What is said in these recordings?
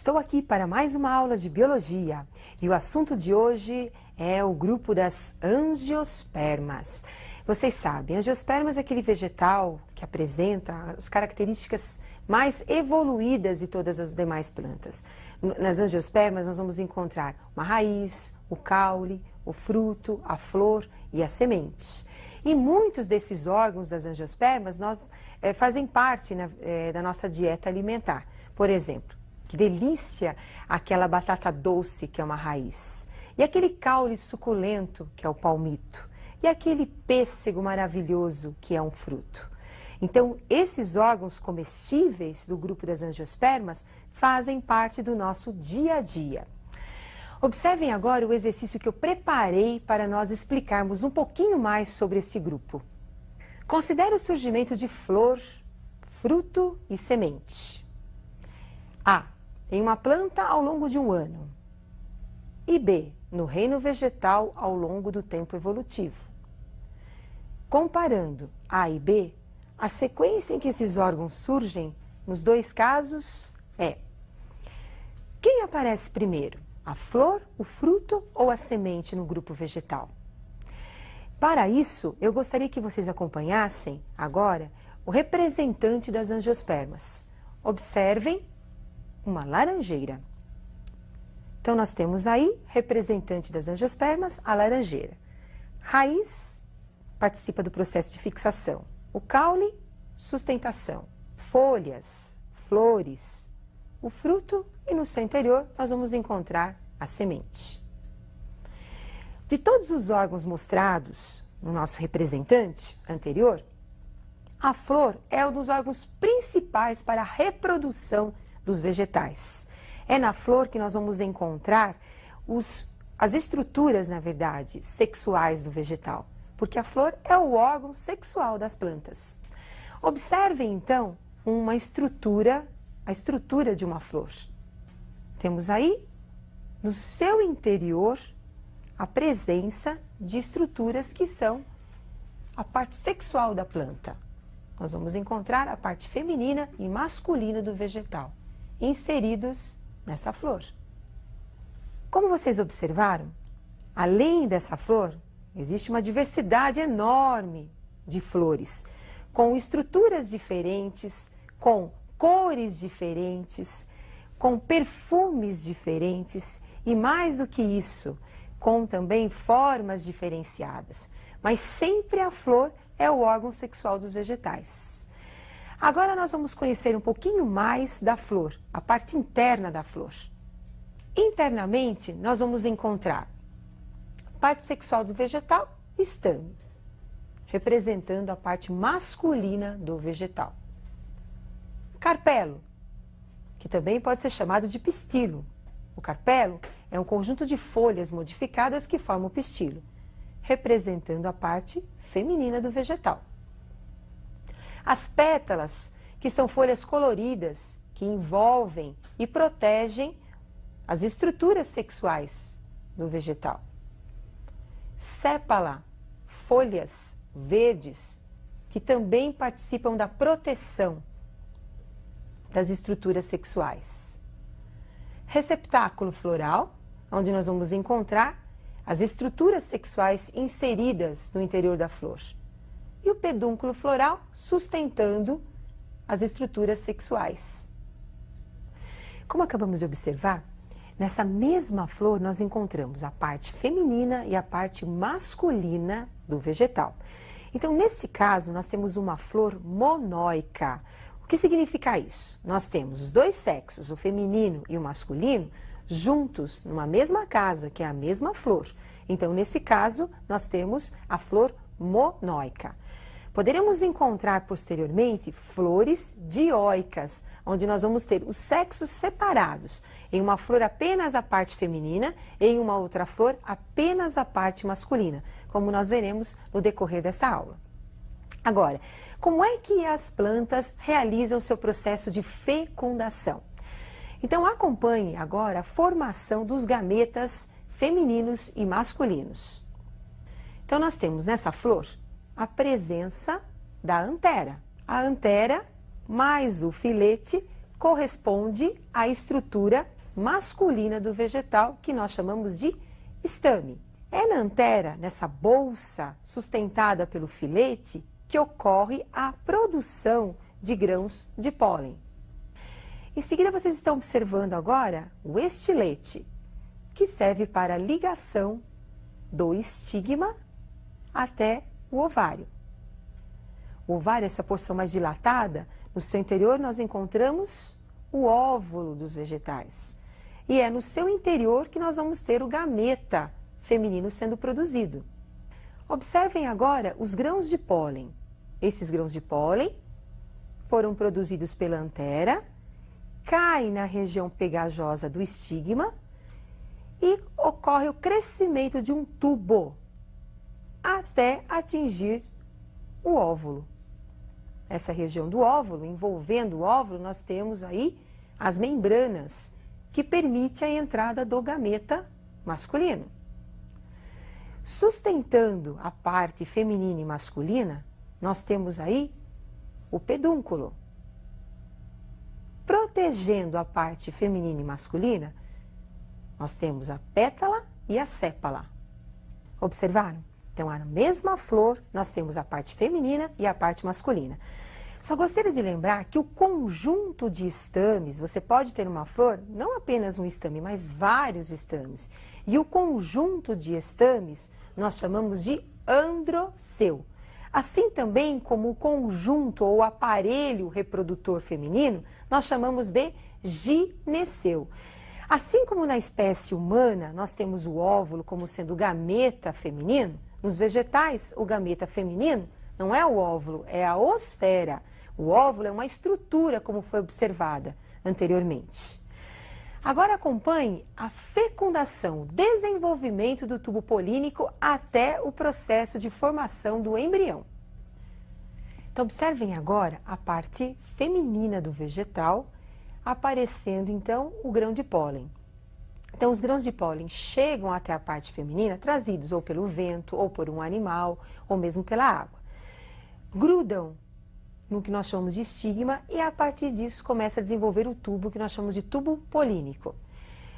Estou aqui para mais uma aula de biologia e o assunto de hoje é o grupo das angiospermas. Vocês sabem, angiospermas é aquele vegetal que apresenta as características mais evoluídas de todas as demais plantas. Nas angiospermas nós vamos encontrar uma raiz, o caule, o fruto, a flor e a semente. E muitos desses órgãos das angiospermas fazem parte da nossa dieta alimentar. Por exemplo, que delícia aquela batata doce que é uma raiz. E aquele caule suculento que é o palmito. E aquele pêssego maravilhoso que é um fruto. Então, esses órgãos comestíveis do grupo das angiospermas fazem parte do nosso dia a dia. Observem agora o exercício que eu preparei para nós explicarmos um pouquinho mais sobre esse grupo. Considere o surgimento de flor, fruto e semente. A. Em uma planta ao longo de um ano. E B. No reino vegetal ao longo do tempo evolutivo. Comparando A e B, a sequência em que esses órgãos surgem, nos dois casos, é: quem aparece primeiro? A flor, o fruto ou a semente no grupo vegetal? Para isso, eu gostaria que vocês acompanhassem agora o representante das angiospermas. Observem uma laranjeira. Então, nós temos aí, representante das angiospermas, a laranjeira. Raiz participa do processo de fixação. O caule, sustentação. Folhas, flores. O fruto e no seu interior nós vamos encontrar a semente. De todos os órgãos mostrados no nosso representante anterior, a flor é um dos órgãos principais para a reprodução dos vegetais. É na flor que nós vamos encontrar as estruturas, na verdade, sexuais do vegetal, porque a flor é o órgão sexual das plantas. Observem, então, a estrutura de uma flor. Temos aí, no seu interior, a presença de estruturas que são a parte sexual da planta. Nós vamos encontrar a parte feminina e masculina do vegetal, inseridos nessa flor. Como vocês observaram, além dessa flor, existe uma diversidade enorme de flores, com estruturas diferentes, com cores diferentes, com perfumes diferentes e, mais do que isso, com também formas diferenciadas. Mas sempre a flor é o órgão sexual dos vegetais. Agora nós vamos conhecer um pouquinho mais da flor, a parte interna da flor. Internamente, nós vamos encontrar a parte sexual do vegetal, estame, representando a parte masculina do vegetal. Carpelo, que também pode ser chamado de pistilo. O carpelo é um conjunto de folhas modificadas que formam o pistilo, representando a parte feminina do vegetal. As pétalas, que são folhas coloridas, que envolvem e protegem as estruturas sexuais do vegetal. Sépala, folhas verdes, que também participam da proteção das estruturas sexuais. Receptáculo floral, onde nós vamos encontrar as estruturas sexuais inseridas no interior da flor. E o pedúnculo floral sustentando as estruturas sexuais. Como acabamos de observar, nessa mesma flor nós encontramos a parte feminina e a parte masculina do vegetal. Então, nesse caso, nós temos uma flor monóica. O que significa isso? Nós temos os dois sexos, o feminino e o masculino, juntos numa mesma casa, que é a mesma flor. Então, nesse caso, nós temos a flor monóica. Poderemos encontrar posteriormente flores dioicas, onde nós vamos ter os sexos separados. Em uma flor apenas a parte feminina, em uma outra flor apenas a parte masculina, como nós veremos no decorrer desta aula. Agora, como é que as plantas realizam seu processo de fecundação? Então, acompanhe agora a formação dos gametas femininos e masculinos. Então, nós temos nessa flor a presença da antera. A antera mais o filete corresponde à estrutura masculina do vegetal, que nós chamamos de estame. É na antera, nessa bolsa sustentada pelo filete, que ocorre a produção de grãos de pólen. Em seguida, vocês estão observando agora o estilete, que serve para a ligação do estigma até o ovário. O ovário, essa porção mais dilatada, no seu interior nós encontramos o óvulo dos vegetais. E é no seu interior que nós vamos ter o gameta feminino sendo produzido. Observem agora os grãos de pólen. Esses grãos de pólen foram produzidos pela antera, caem na região pegajosa do estigma e ocorre o crescimento de um tubo até atingir o óvulo. Essa região do óvulo, envolvendo o óvulo, nós temos aí as membranas que permite a entrada do gameta masculino. Sustentando a parte feminina e masculina, nós temos aí o pedúnculo. Protegendo a parte feminina e masculina, nós temos a pétala e a sépala. Observaram? Então, na mesma flor, nós temos a parte feminina e a parte masculina. Só gostaria de lembrar que o conjunto de estames, você pode ter uma flor, não apenas um estame, mas vários estames. E o conjunto de estames nós chamamos de androceu. Assim também como o conjunto ou aparelho reprodutor feminino, nós chamamos de gineceu. Assim como na espécie humana nós temos o óvulo como sendo o gameta feminino, nos vegetais o gameta feminino não é o óvulo, é a osfera. O óvulo é uma estrutura, como foi observada anteriormente. Agora acompanhe a fecundação, o desenvolvimento do tubo polínico até o processo de formação do embrião. Então, observem agora a parte feminina do vegetal, aparecendo então o grão de pólen. Então, os grãos de pólen chegam até a parte feminina trazidos ou pelo vento, ou por um animal, ou mesmo pela água. Grudam no que nós chamamos de estigma e a partir disso começa a desenvolver o tubo que nós chamamos de tubo polínico.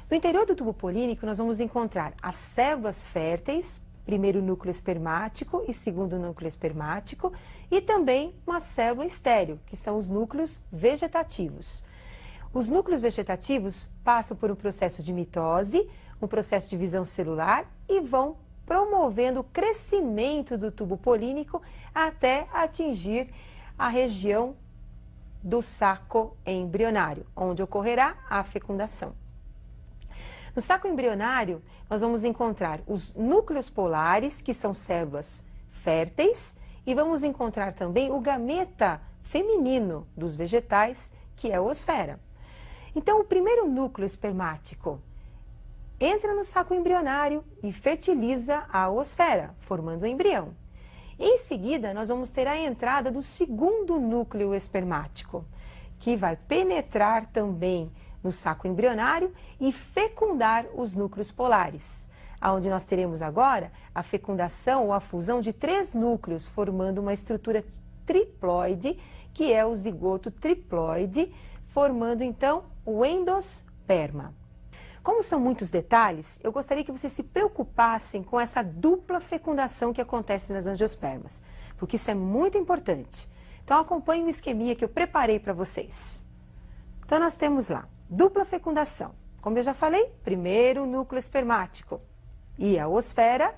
No interior do tubo polínico nós vamos encontrar as células férteis, primeiro núcleo espermático e segundo núcleo espermático, e também uma célula estéril, que são os núcleos vegetativos. Os núcleos vegetativos passam por um processo de mitose, um processo de divisão celular e vão promovendo o crescimento do tubo polínico até atingir a região do saco embrionário, onde ocorrerá a fecundação. No saco embrionário, nós vamos encontrar os núcleos polares, que são células férteis, e vamos encontrar também o gameta feminino dos vegetais, que é a osfera. Então, o primeiro núcleo espermático entra no saco embrionário e fertiliza a osfera, formando o embrião. Em seguida, nós vamos ter a entrada do segundo núcleo espermático, que vai penetrar também no saco embrionário e fecundar os núcleos polares, onde nós teremos agora a fecundação ou a fusão de 3 núcleos, formando uma estrutura triploide, que é o zigoto triploide, formando então o endosperma. Como são muitos detalhes, eu gostaria que vocês se preocupassem com essa dupla fecundação que acontece nas angiospermas, porque isso é muito importante. Então acompanhe o esqueminha que eu preparei para vocês. Então nós temos lá, dupla fecundação. Como eu já falei, primeiro o núcleo espermático e a osfera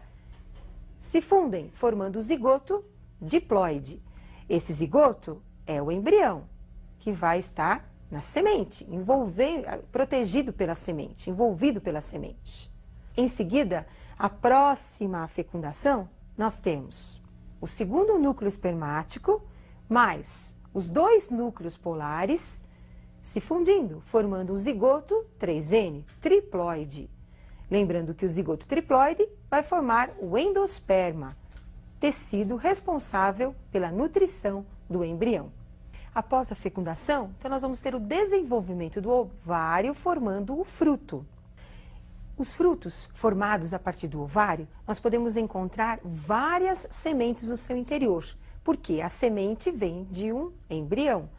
se fundem, formando o zigoto diploide. Esse zigoto é o embrião, que vai estar na semente, protegido pela semente, envolvido pela semente. Em seguida, a próxima fecundação, nós temos o segundo núcleo espermático, mais os 2 núcleos polares se fundindo, formando um zigoto 3N, triploide. Lembrando que o zigoto triploide vai formar o endosperma, tecido responsável pela nutrição do embrião. Após a fecundação, então nós vamos ter o desenvolvimento do ovário formando o fruto. Os frutos formados a partir do ovário, nós podemos encontrar várias sementes no seu interior, porque a semente vem de um embrião.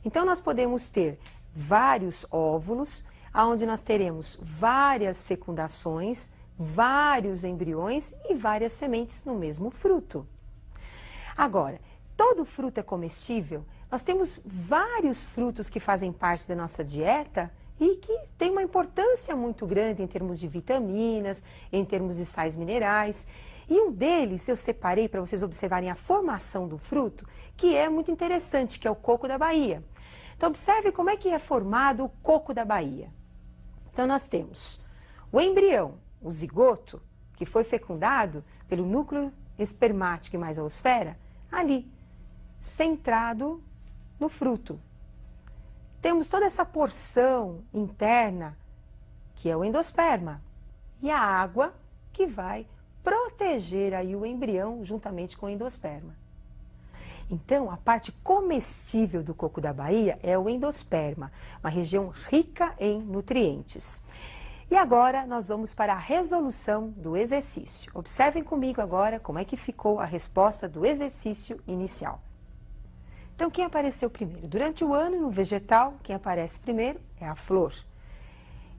Então nós podemos ter vários óvulos, onde nós teremos várias fecundações, vários embriões e várias sementes no mesmo fruto. Agora, todo fruto é comestível? Nós temos vários frutos que fazem parte da nossa dieta e que têm uma importância muito grande em termos de vitaminas, em termos de sais minerais. E um deles eu separei para vocês observarem a formação do fruto, que é muito interessante, que é o coco da Bahia. Então observe como é que é formado o coco da Bahia. Então nós temos o embrião, o zigoto, que foi fecundado pelo núcleo espermático e mais a osfera, ali, centrado no fruto. Temos toda essa porção interna, que é o endosperma, e a água que vai proteger aí o embrião juntamente com o endosperma. Então, a parte comestível do coco da Bahia é o endosperma, uma região rica em nutrientes. E agora nós vamos para a resolução do exercício. Observem comigo agora como é que ficou a resposta do exercício inicial. Então, quem apareceu primeiro? Durante o ano, no vegetal, quem aparece primeiro é a flor.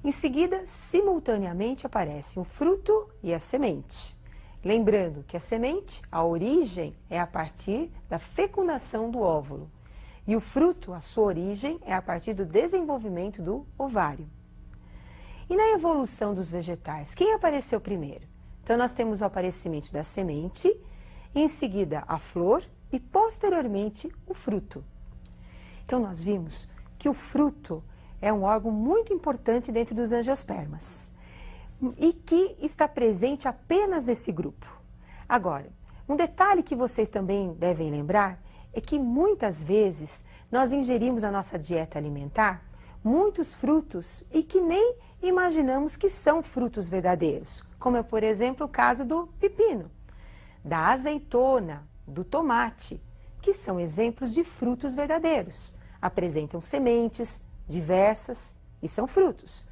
Em seguida, simultaneamente, aparecem o fruto e a semente. Lembrando que a semente, a origem, é a partir da fecundação do óvulo. E o fruto, a sua origem, é a partir do desenvolvimento do ovário. E na evolução dos vegetais, quem apareceu primeiro? Então, nós temos o aparecimento da semente, em seguida a flor e, posteriormente, o fruto. Então, nós vimos que o fruto é um órgão muito importante dentro dos angiospermas e que está presente apenas nesse grupo. Agora, um detalhe que vocês também devem lembrar é que muitas vezes nós ingerimos na nossa dieta alimentar muitos frutos e que nem imaginamos que são frutos verdadeiros, como é, por exemplo, o caso do pepino, da azeitona, do tomate, que são exemplos de frutos verdadeiros. Apresentam sementes diversas e são frutos.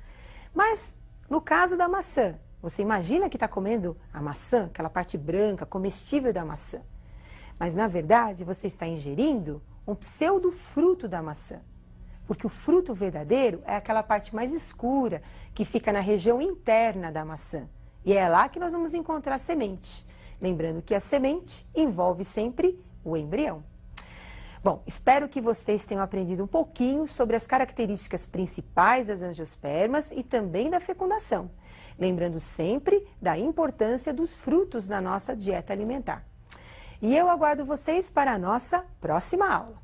Mas no caso da maçã, você imagina que está comendo a maçã, aquela parte branca, comestível da maçã. Mas na verdade você está ingerindo um pseudo-fruto da maçã. Porque o fruto verdadeiro é aquela parte mais escura, que fica na região interna da maçã. E é lá que nós vamos encontrar a semente. Lembrando que a semente envolve sempre o embrião. Bom, espero que vocês tenham aprendido um pouquinho sobre as características principais das angiospermas e também da fecundação. Lembrando sempre da importância dos frutos na nossa dieta alimentar. E eu aguardo vocês para a nossa próxima aula.